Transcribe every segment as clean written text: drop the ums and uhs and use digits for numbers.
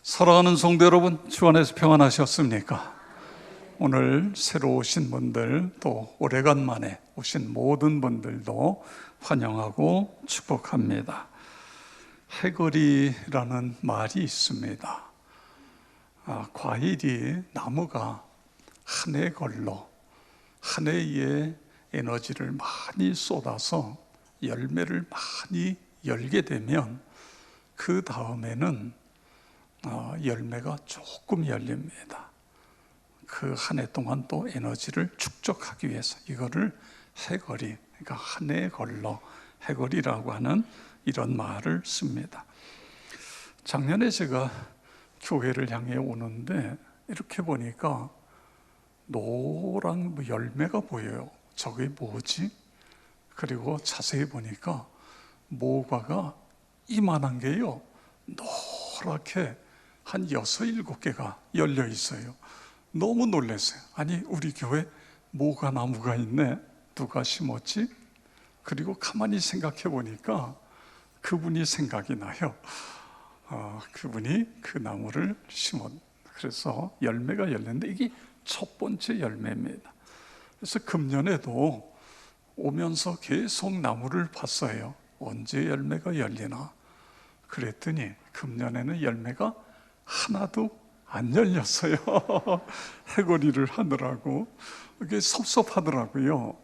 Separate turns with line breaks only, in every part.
사랑하는 성도 여러분, 주 안에서 평안하셨습니까? 오늘 새로 오신 분들, 또 오래간만에 오신 모든 분들도 환영하고 축복합니다. 해거리라는 말이 있습니다. 과일이, 나무가 한 해 걸러 한 해의 에너지를 많이 쏟아서 열매를 많이 열게 되면 그 다음에는 열매가 조금 열립니다. 그 한 해 동안 또 에너지를 축적하기 위해서 이거를 해거리, 그러니까 한 해 걸러 해거리라고 하는 이런 말을 씁니다. 작년에 제가 교회를 향해 오는데 이렇게 보니까 노란 열매가 보여요. 저게 뭐지? 그리고 자세히 보니까 모과가 이만한 게요, 노랗게 한 6, 7개가 열려 있어요. 너무 놀랐어요. 아니, 우리 교회 모과 나무가 있네. 누가 심었지? 그리고 가만히 생각해 보니까 그분이 생각이 나요. 그분이 그 나무를 심었. 그래서 열매가 열렸는데 이게 첫 번째 열매입니다. 그래서 금년에도 오면서 계속 나무를 봤어요. 언제 열매가 열리나? 그랬더니 금년에는 열매가 하나도 안 열렸어요. 해거리를 하느라고 이게 섭섭하더라고요.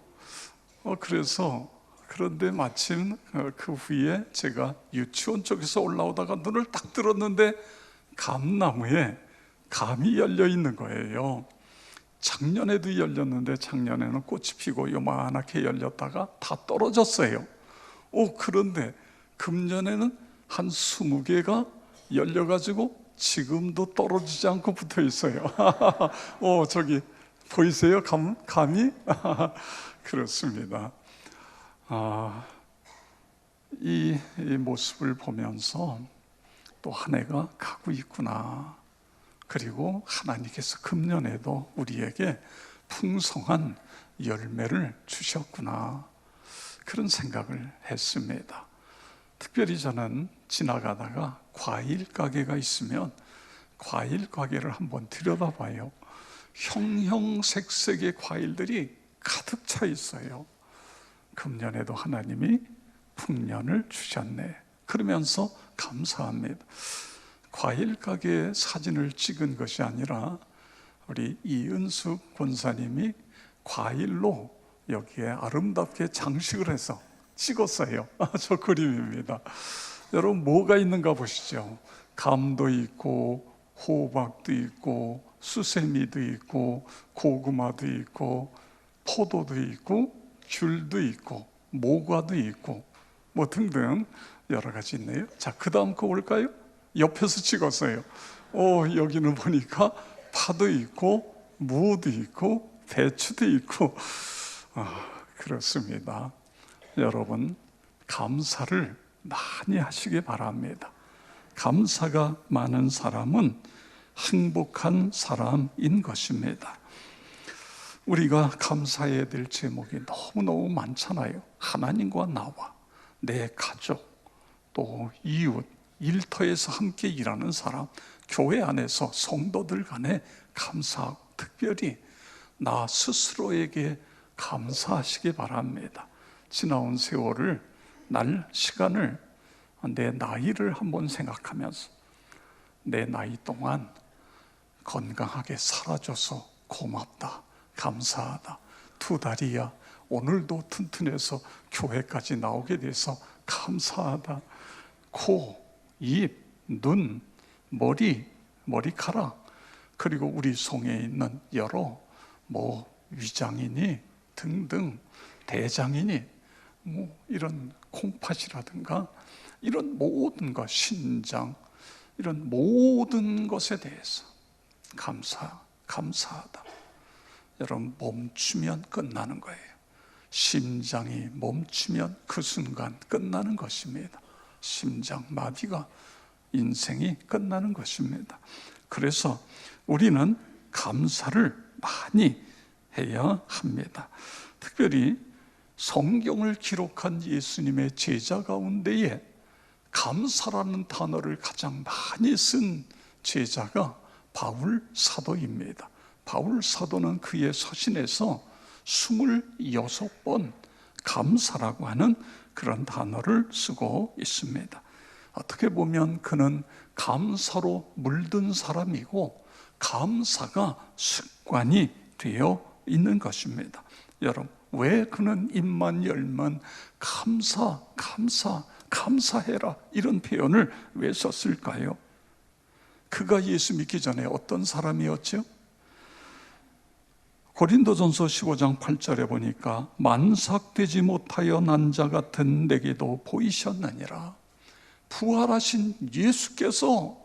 그런데 마침 그 후에 제가 유치원 쪽에서 올라오다가 눈을 딱 들었는데 감나무에 감이 열려 있는 거예요. 작년에도 열렸는데 작년에는 꽃이 피고 요만하게 열렸다가 다 떨어졌어요. 그런데 금년에는 한 20개가 열려가지고 지금도 떨어지지 않고 붙어 있어요. 저기 보이세요? 감이? 그렇습니다. 이 모습을 보면서 또 한 해가 가고 있구나. 그리고 하나님께서 금년에도 우리에게 풍성한 열매를 주셨구나. 그런 생각을 했습니다. 특별히 저는 지나가다가 과일 가게가 있으면 과일 가게를 한번 들여다봐요. 형형색색의 과일들이 가득 차 있어요. 금년에도 하나님이 풍년을 주셨네. 그러면서 감사합니다. 과일 가게에 사진을 찍은 것이 아니라 우리 이은숙 권사님이 과일로 여기에 아름답게 장식을 해서 찍었어요. 저 그림입니다. 여러분, 뭐가 있는가 보시죠. 감도 있고 호박도 있고 수세미도 있고 고구마도 있고 포도도 있고 귤도 있고 모과도 있고 뭐 등등 여러 가지 있네요. 자, 그 다음 거 볼까요? 옆에서 찍었어요. 여기는 보니까 파도 있고 무도 있고 배추도 있고 그렇습니다. 여러분, 감사를 많이 하시기 바랍니다. 감사가 많은 사람은 행복한 사람인 것입니다. 우리가 감사해야 될 제목이 너무너무 많잖아요. 하나님과 나와, 내 가족, 또 이웃, 일터에서 함께 일하는 사람, 교회 안에서 성도들 간에 감사하고, 특별히 나 스스로에게 감사하시기 바랍니다. 지나온 세월을, 시간을, 내 나이를 한번 생각하면서 내 나이 동안 건강하게 살아줘서 고맙다, 감사하다. 2달이야 오늘도 튼튼해서 교회까지 나오게 돼서 감사하다. 코, 입, 눈, 머리, 머리카락, 그리고 우리 속에 있는 여러 위장이니 등등, 대장이니 이런 콩팥이라든가 이런 모든 것, 신장, 이런 모든 것에 대해서 감사하다. 여러분, 멈추면 끝나는 거예요. 심장이 멈추면 그 순간 끝나는 것입니다. 심장 마비가, 인생이 끝나는 것입니다. 그래서 우리는 감사를 많이 해야 합니다. 특별히 성경을 기록한 예수님의 제자 가운데에 감사라는 단어를 가장 많이 쓴 제자가 바울 사도입니다. 바울 사도는 그의 서신에서 26번 감사라고 하는 그런 단어를 쓰고 있습니다. 어떻게 보면 그는 감사로 물든 사람이고 감사가 습관이 되어 있는 것입니다. 여러분, 왜 그는 입만 열면 감사해라 이런 표현을 왜 썼을까요? 그가 예수 믿기 전에 어떤 사람이었죠? 고린도전서 15장 8절에 보니까 만삭되지 못하여 난 자 같은 내게도 보이셨느니라. 부활하신 예수께서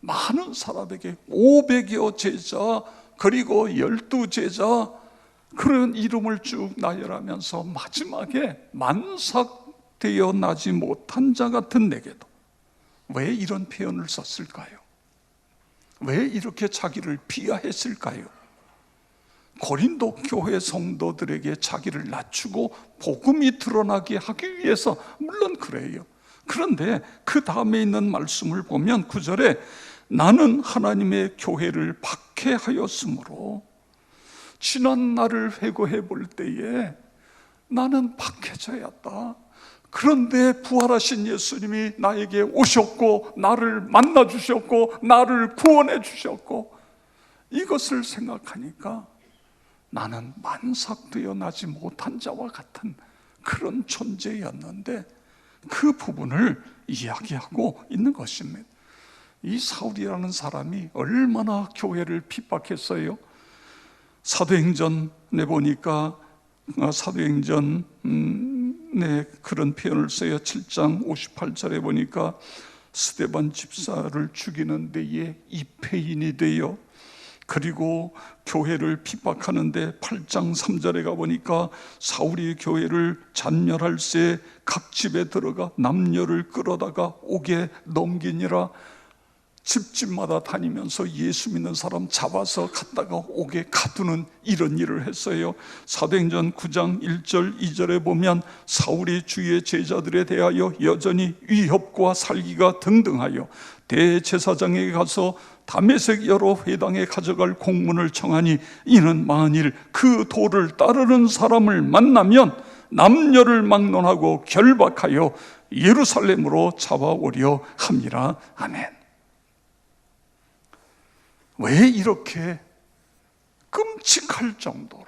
많은 사람에게 500여 제자 그리고 12제자 그런 이름을 쭉 나열하면서 마지막에 만삭되어 나지 못한 자 같은 내게도, 왜 이런 표현을 썼을까요? 왜 이렇게 자기를 비하했을까요? 고린도 교회 성도들에게 자기를 낮추고 복음이 드러나게 하기 위해서, 물론 그래요. 그런데 그 다음에 있는 말씀을 보면 9절에 나는 하나님의 교회를 박해하였으므로 지난 날을 회고해 볼 때에 나는 박해자였다. 그런데 부활하신 예수님이 나에게 오셨고 나를 만나 주셨고 나를 구원해 주셨고, 이것을 생각하니까 나는 만삭되어 나지 못한 자와 같은 그런 존재였는데, 그 부분을 이야기하고 있는 것입니다. 이 사울이라는 사람이 얼마나 교회를 핍박했어요. 사도행전에 보니까 사도행전에 그런 표현을 써요. 7장 58절에 보니까 스데반 집사를 죽이는 데에 입회인이 되어, 그리고 교회를 핍박하는데 8장 3절에 가보니까 사울이 교회를 잔멸할 새 각 집에 들어가 남녀를 끌어다가 옥에 넘기니라. 집집마다 다니면서 예수 믿는 사람 잡아서 갔다가 옥에 가두는 이런 일을 했어요. 사도행전 9장 1절 2절에 보면 사울이 주의 제자들에 대하여 여전히 위협과 살기가 등등하여 대제사장에게 가서 다메섹 여러 회당에 가져갈 공문을 청하니 이는 만일 그 도를 따르는 사람을 만나면 남녀를 막론하고 결박하여 예루살렘으로 잡아오려 함이라. 아멘. 왜 이렇게 끔찍할 정도로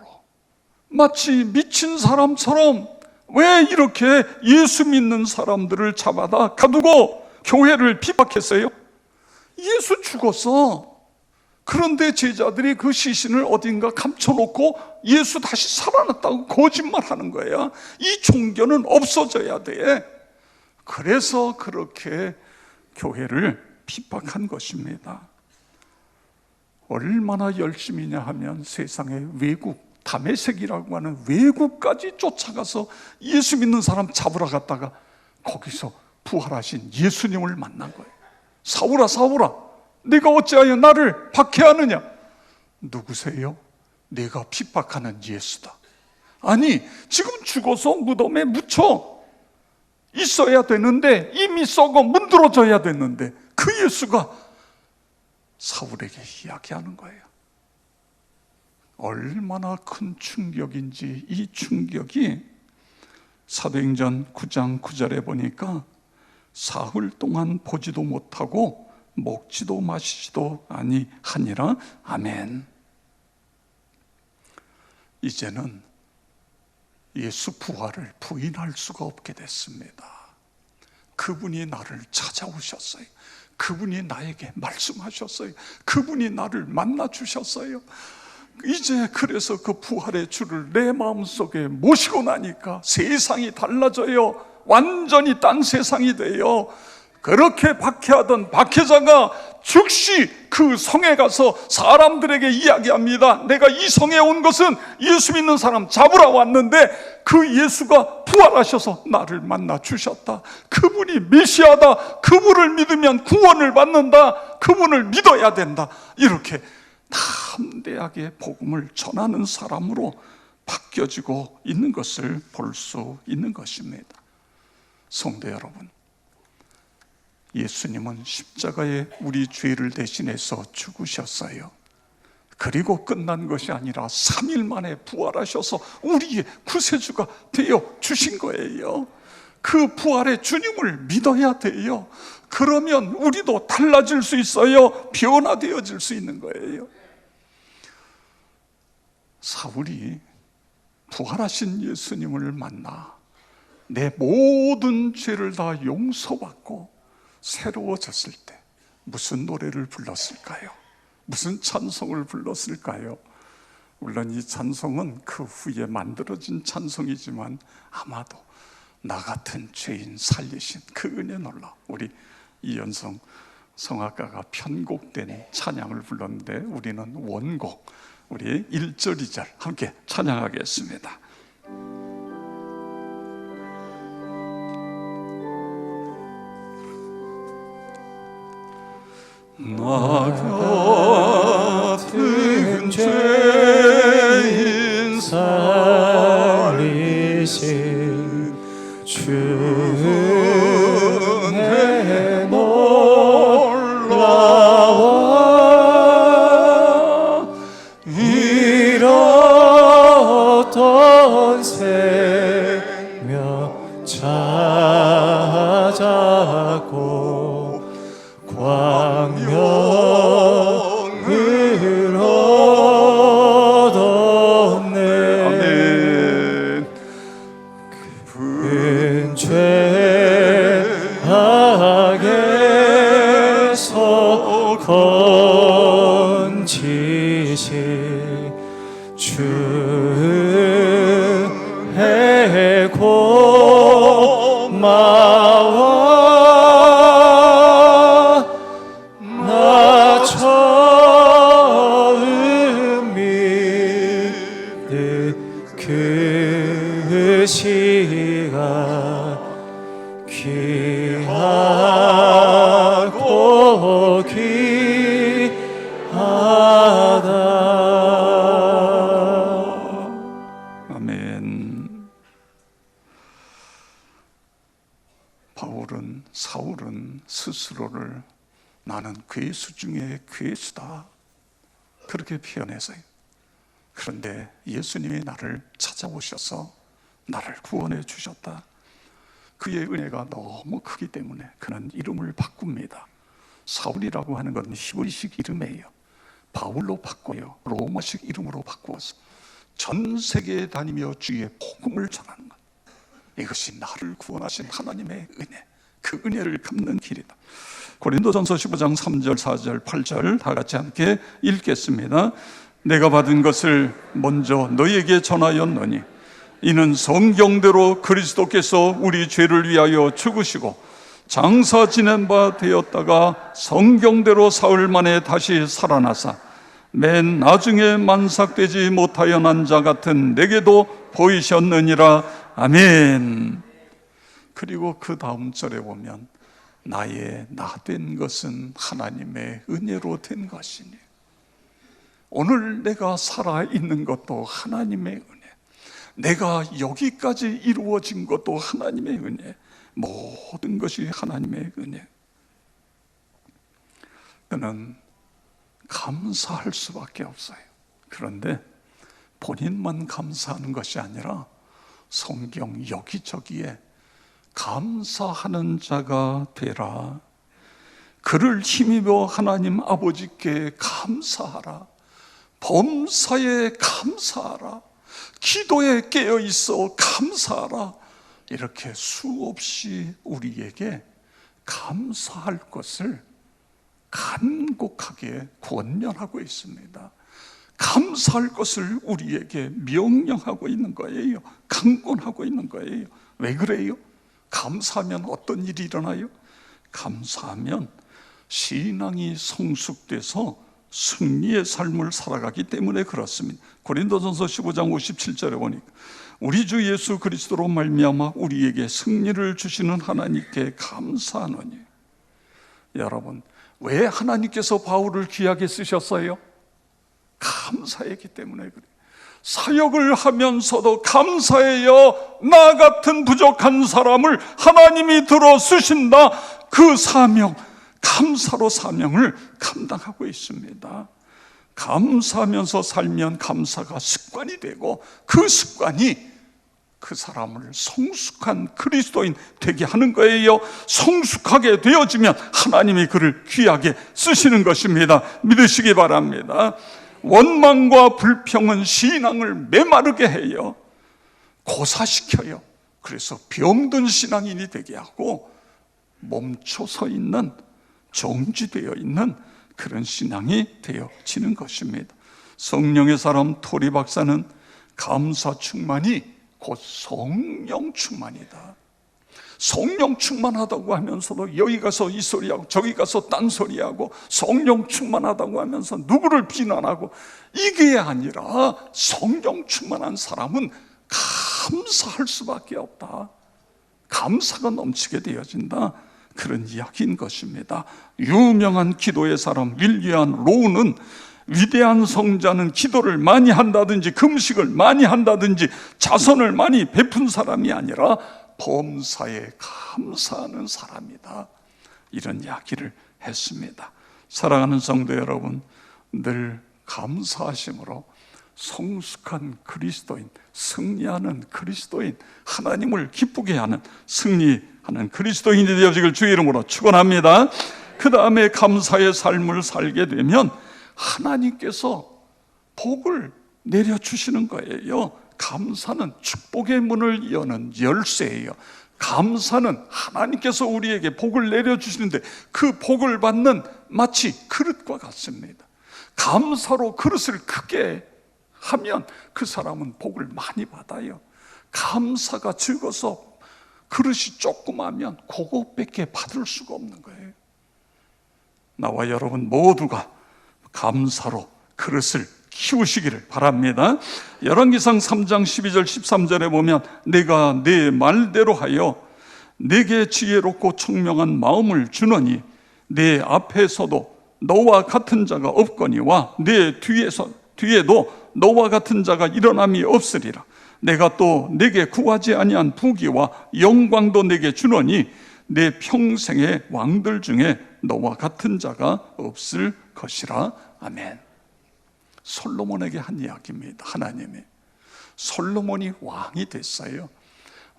마치 미친 사람처럼 왜 이렇게 예수 믿는 사람들을 잡아다 가두고 교회를 핍박했어요? 예수 죽었어. 그런데 제자들이 그 시신을 어딘가 감춰놓고 예수 다시 살아났다고 거짓말하는 거야. 이 종교는 없어져야 돼. 그래서 그렇게 교회를 핍박한 것입니다. 얼마나 열심히냐 하면 세상의 외국, 다메섹이라고 하는 외국까지 쫓아가서 예수 믿는 사람 잡으러 갔다가 거기서 부활하신 예수님을 만난 거예요. 사울아 사울아, 네가 어찌하여 나를 박해하느냐? 누구세요? 내가 핍박하는 예수다. 아니, 지금 죽어서 무덤에 묻혀 있어야 되는데, 이미 썩어 문드러져야 됐는데 그 예수가 사울에게 이야기하는 거예요. 얼마나 큰 충격인지, 이 충격이 사도행전 9장 9절에 보니까 사흘 동안 보지도 못하고 먹지도 마시지도 아니하니라. 아멘. 이제는 예수 부활을 부인할 수가 없게 됐습니다. 그분이 나를 찾아오셨어요. 그분이 나에게 말씀하셨어요. 그분이 나를 만나 주셨어요. 이제 그래서 그 부활의 주를 내 마음속에 모시고 나니까 세상이 달라져요. 완전히 딴 세상이 돼요. 그렇게 박해하던 박해자가 즉시 그 성에 가서 사람들에게 이야기합니다. 내가 이 성에 온 것은 예수 믿는 사람 잡으러 왔는데 그 예수가 부활하셔서 나를 만나 주셨다. 그분이 메시아다. 그분을 믿으면 구원을 받는다. 그분을 믿어야 된다. 이렇게 담대하게 복음을 전하는 사람으로 바뀌어지고 있는 것을 볼 수 있는 것입니다. 성도 여러분, 예수님은 십자가에 우리 죄를 대신해서 죽으셨어요. 그리고 끝난 것이 아니라 3일 만에 부활하셔서 우리의 구세주가 되어 주신 거예요. 그 부활의 주님을 믿어야 돼요. 그러면 우리도 달라질 수 있어요. 변화되어질 수 있는 거예요. 사울이 부활하신 예수님을 만나 내 모든 죄를 다 용서받고 새로워졌을 때 무슨 노래를 불렀을까요? 무슨 찬송을 불렀을까요? 물론 이 찬송은 그 후에 만들어진 찬송이지만 아마도 나 같은 죄인 살리신 그 은혜 놀라, 우리 이연성 성악가가 편곡된 찬양을 불렀는데 우리는 원곡, 우리 1절 2절 함께 찬양하겠습니다. 나 같은 죄인 살리신 주 은혜 놀라워 잃었던 생명 찾았고 광명을 얻었네. 아멘. 큰 죄악에서 건지신 주 은혜 고마워. 그 시간 귀하고 귀하다. 아멘. 사울은 스스로를 나는 괴수 중에 괴수다 그렇게 표현했어요. 그런데 예수님이 나를 찾아오셔서 나를 구원해 주셨다. 그의 은혜가 너무 크기 때문에 그는 이름을 바꿉니다. 사울이라고 하는 건 히브리식 이름이에요. 바울로 바꿔요. 로마식 이름으로 바꾸어서 전 세계에 다니며 주의 복음을 전하는 것. 이것이 나를 구원하신 하나님의 은혜, 그 은혜를 갚는 길이다. 고린도전서 15장 3절 4절 8절 다 같이 함께 읽겠습니다. 내가 받은 것을 먼저 너희에게 전하였노니 이는 성경대로 그리스도께서 우리 죄를 위하여 죽으시고 장사 지낸 바 되었다가 성경대로 사흘 만에 다시 살아나사 맨 나중에 만삭되지 못하여 난 자 같은 내게도 보이셨느니라. 아멘. 그리고 그 다음 절에 보면 나의 나 된 것은 하나님의 은혜로 된 것이니 오늘 내가 살아있는 것도 하나님의 은혜, 내가 여기까지 이루어진 것도 하나님의 은혜, 모든 것이 하나님의 은혜. 그는 감사할 수밖에 없어요. 그런데 본인만 감사하는 것이 아니라 성경 여기저기에 감사하는 자가 되라, 그를 힘입어 하나님 아버지께 감사하라, 범사에 감사하라, 기도에 깨어있어 감사하라, 이렇게 수없이 우리에게 감사할 것을 간곡하게 권면하고 있습니다. 감사할 것을 우리에게 명령하고 있는 거예요. 강권하고 있는 거예요. 왜 그래요? 감사하면 어떤 일이 일어나요? 감사하면 신앙이 성숙돼서 승리의 삶을 살아가기 때문에 그렇습니다. 고린도전서 15장 57절에 보니까 우리 주 예수 그리스도로 말미암아 우리에게 승리를 주시는 하나님께 감사하노니. 여러분, 왜 하나님께서 바울을 귀하게 쓰셨어요? 감사했기 때문에 그래요. 사역을 하면서도 감사해요. 나 같은 부족한 사람을 하나님이 들어 쓰신다. 그 사명, 감사로 사명을 감당하고 있습니다. 감사하면서 살면 감사가 습관이 되고, 그 습관이 그 사람을 성숙한 그리스도인 되게 하는 거예요. 성숙하게 되어지면 하나님이 그를 귀하게 쓰시는 것입니다. 믿으시기 바랍니다. 원망과 불평은 신앙을 메마르게 해요. 고사시켜요. 그래서 병든 신앙인이 되게 하고, 멈춰서 있는, 정지되어 있는 그런 신앙이 되어지는 것입니다. 성령의 사람 토리 박사는 감사 충만이 곧 성령 충만이다. 성령 충만하다고 하면서도 여기 가서 이 소리하고 저기 가서 딴 소리하고, 성령 충만하다고 하면서 누구를 비난하고, 이게 아니라 성령 충만한 사람은 감사할 수밖에 없다. 감사가 넘치게 되어진다. 그런 이야기인 것입니다. 유명한 기도의 사람 윌리엄 로우는, 위대한 성자는 기도를 많이 한다든지 금식을 많이 한다든지 자선을 많이 베푼 사람이 아니라 범사에 감사하는 사람이다. 이런 이야기를 했습니다. 사랑하는 성도 여러분, 늘 감사하심으로 성숙한 그리스도인, 승리하는 그리스도인, 하나님을 기쁘게 하는, 승리하는 그리스도인이 되어지길 주의 이름으로 축원합니다. 그 다음에 감사의 삶을 살게 되면 하나님께서 복을 내려주시는 거예요. 감사는 축복의 문을 여는 열쇠예요. 감사는 하나님께서 우리에게 복을 내려주시는데, 그 복을 받는 마치 그릇과 같습니다. 감사로 그릇을 크게 하면 그 사람은 복을 많이 받아요. 감사가 적어서 그릇이 조그마하면 그것밖에 받을 수가 없는 거예요. 나와 여러분 모두가 감사로 그릇을 키우시기를 바랍니다. 열왕기상 3장 12절 13절에 보면, 내가 내 말대로 하여 내게 지혜롭고 청명한 마음을 주노니 내 앞에서도 너와 같은 자가 없거니와 내 뒤에도 너와 같은 자가 일어남이 없으리라. 내가 또 내게 구하지 아니한 부귀와 영광도 내게 주노니 내 평생의 왕들 중에 너와 같은 자가 없을 것이라. 아멘. 솔로몬에게 한 이야기입니다. 하나님이 솔로몬이 왕이 됐어요.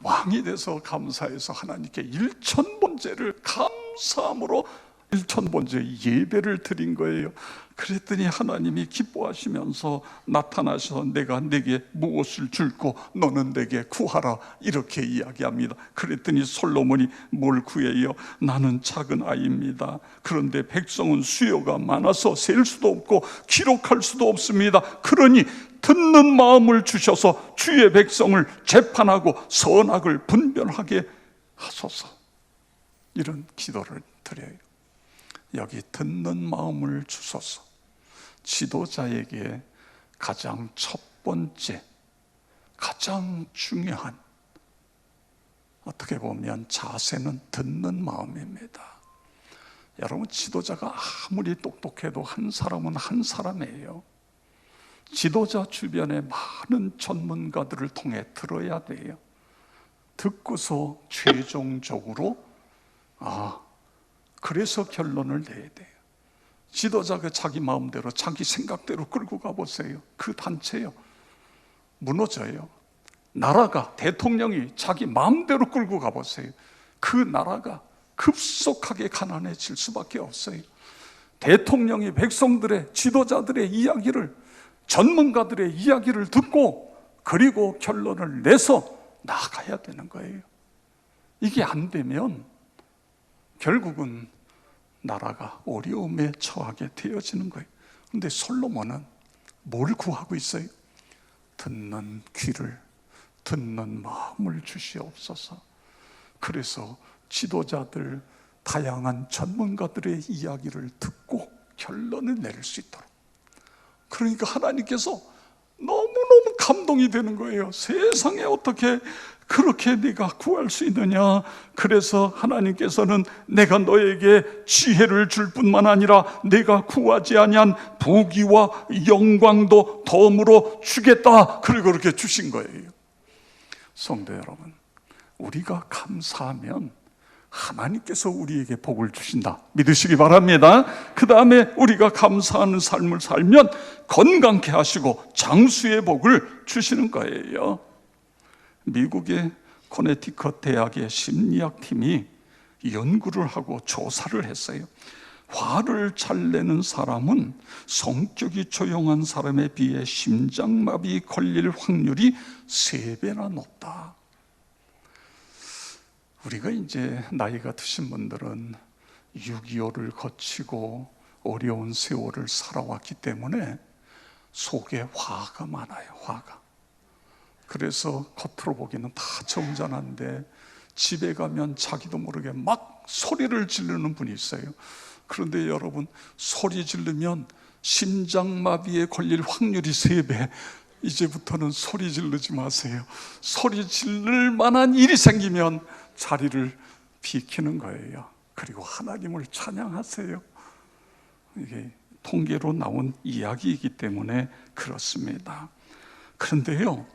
왕이 돼서 감사해서 하나님께 일천번제를 감사함으로 일천번제 예배를 드린 거예요. 그랬더니 하나님이 기뻐하시면서 나타나셔서 내가 내게 무엇을 줄고 너는 내게 구하라, 이렇게 이야기합니다. 그랬더니 솔로몬이 뭘 구해요? 나는 작은 아이입니다. 그런데 백성은 수요가 많아서 셀 수도 없고 기록할 수도 없습니다. 그러니 듣는 마음을 주셔서 주의 백성을 재판하고 선악을 분별하게 하소서. 이런 기도를 드려요. 여기 듣는 마음을 주소서. 지도자에게 가장 첫 번째, 가장 중요한, 어떻게 보면 자세는 듣는 마음입니다. 여러분, 지도자가 아무리 똑똑해도 한 사람은 한 사람이에요. 지도자 주변에 많은 전문가들을 통해 들어야 돼요. 듣고서 최종적으로 그래서 결론을 내야 돼요. 지도자가 자기 마음대로 자기 생각대로 끌고 가보세요. 그 단체요, 무너져요. 나라가, 대통령이 자기 마음대로 끌고 가보세요. 그 나라가 급속하게 가난해질 수밖에 없어요. 대통령이 백성들의, 지도자들의 이야기를, 전문가들의 이야기를 듣고 그리고 결론을 내서 나아가야 되는 거예요. 이게 안 되면 결국은 나라가 어려움에 처하게 되어지는 거예요. 그런데 솔로몬은 뭘 구하고 있어요? 듣는 귀를, 듣는 마음을 주시옵소서. 그래서 지도자들, 다양한 전문가들의 이야기를 듣고 결론을 내릴 수 있도록. 그러니까 하나님께서 너무너무 감동이 되는 거예요. 세상에 어떻게 그렇게 네가 구할 수 있느냐. 그래서 하나님께서는 내가 너에게 지혜를 줄 뿐만 아니라 내가 구하지 아니한 부귀와 영광도 덤으로 주겠다. 그리고 그렇게 주신 거예요. 성도 여러분, 우리가 감사하면 하나님께서 우리에게 복을 주신다. 믿으시기 바랍니다. 그 다음에 우리가 감사하는 삶을 살면 건강케 하시고 장수의 복을 주시는 거예요. 미국의 코네티컷 대학의 심리학팀이 연구를 하고 조사를 했어요. 화를 잘 내는 사람은 성격이 조용한 사람에 비해 심장마비 걸릴 확률이 3배나 높다. 우리가 이제 나이가 드신 분들은 6.25를 거치고 어려운 세월을 살아왔기 때문에 속에 화가 많아요. 화가. 그래서 겉으로 보기에는 다 점잖은데 집에 가면 자기도 모르게 막 소리를 지르는 분이 있어요. 그런데 여러분, 소리 지르면 심장마비에 걸릴 확률이 3배. 이제부터는 소리 지르지 마세요. 소리 지를 만한 일이 생기면 자리를 비키는 거예요. 그리고 하나님을 찬양하세요. 이게 통계로 나온 이야기이기 때문에 그렇습니다. 그런데요,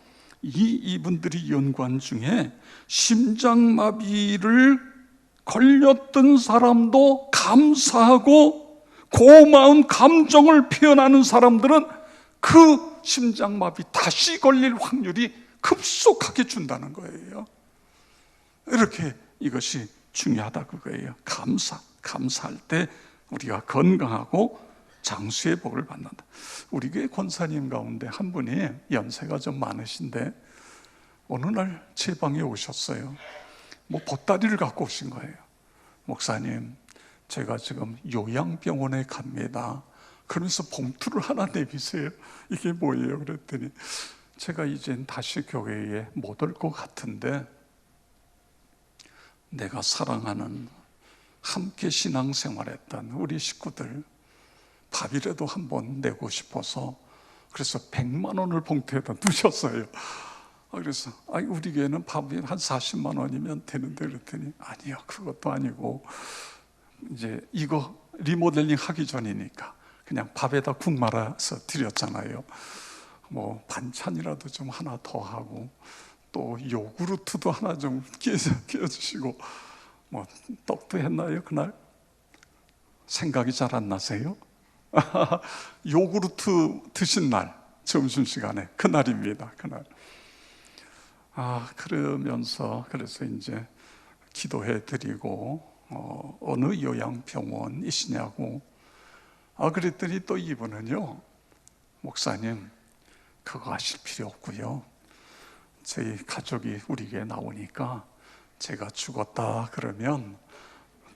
이분들이 연구한 중에 심장마비를 걸렸던 사람도 감사하고 고마운 감정을 표현하는 사람들은 그 심장마비 다시 걸릴 확률이 급속하게 준다는 거예요. 이렇게 이것이 중요하다 그거예요. 감사할 때 우리가 건강하고 장수의 복을 받는다. 우리 교회 권사님 가운데 한 분이 연세가 좀 많으신데 어느 날 제 방에 오셨어요. 보따리를 갖고 오신 거예요. 목사님, 제가 지금 요양병원에 갑니다. 그러면서 봉투를 하나 내미세요. 이게 뭐예요? 그랬더니 제가 이젠 다시 교회에 못 올 것 같은데 내가 사랑하는 함께 신앙생활했던 우리 식구들 밥이라도 한번 내고 싶어서 그래서 100만 원을 봉투에다 넣으셨어요. 그래서 우리 교회는 밥이 한 40만 원이면 되는데 그랬더니 아니요, 그것도 아니고 이제 이거 리모델링 하기 전이니까 그냥 밥에다 국 말아서 드렸잖아요. 반찬이라도 좀 하나 더 하고 또 요구르트도 하나 좀 끼워주시고 떡도 했나요 그날? 생각이 잘 안 나세요? 요구르트 드신 날 점심시간에 그날입니다. 그날. 그래서 이제 기도해 드리고 어느 요양병원이시냐고 그랬더니 또 이분은요, 목사님 그거 하실 필요 없고요, 저희 가족이 우리 교회에 나오니까 제가 죽었다 그러면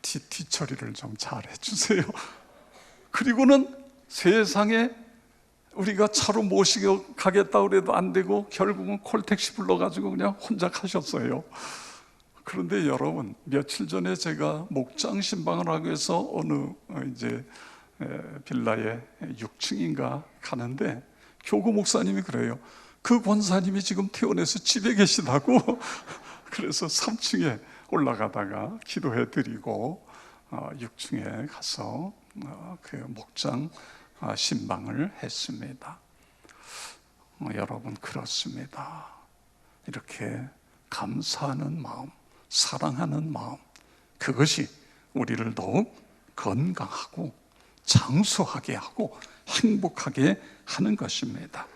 뒤처리를 좀 잘 해주세요. 그리고는 세상에 우리가 차로 모시고 가겠다 그래도 안 되고 결국은 콜택시 불러가지고 그냥 혼자 가셨어요. 그런데 여러분, 며칠 전에 제가 목장 신방을 하기 위해서 어느 이제 빌라에 6층인가 가는데 교구 목사님이 그래요. 그 권사님이 지금 퇴원해서 집에 계시다고. 그래서 3층에 올라가다가 기도해 드리고 6층에 가서 그 목장 신방을 했습니다. 여러분, 그렇습니다. 이렇게 감사하는 마음, 사랑하는 마음, 그것이 우리를 더욱 건강하고 장수하게 하고 행복하게 하는 것입니다.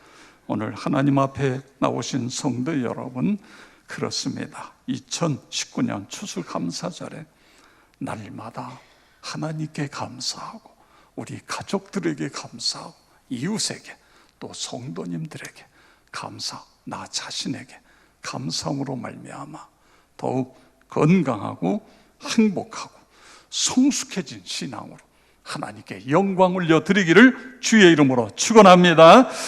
오늘 하나님 앞에 나오신 성도 여러분, 그렇습니다. 2019년 추수감사절에 날마다 하나님께 감사하고 우리 가족들에게 감사하고 이웃에게 또 성도님들에게 나 자신에게 감사함으로 말미암아 더욱 건강하고 행복하고 성숙해진 신앙으로 하나님께 영광 올려 드리기를 주의 이름으로 축원합니다.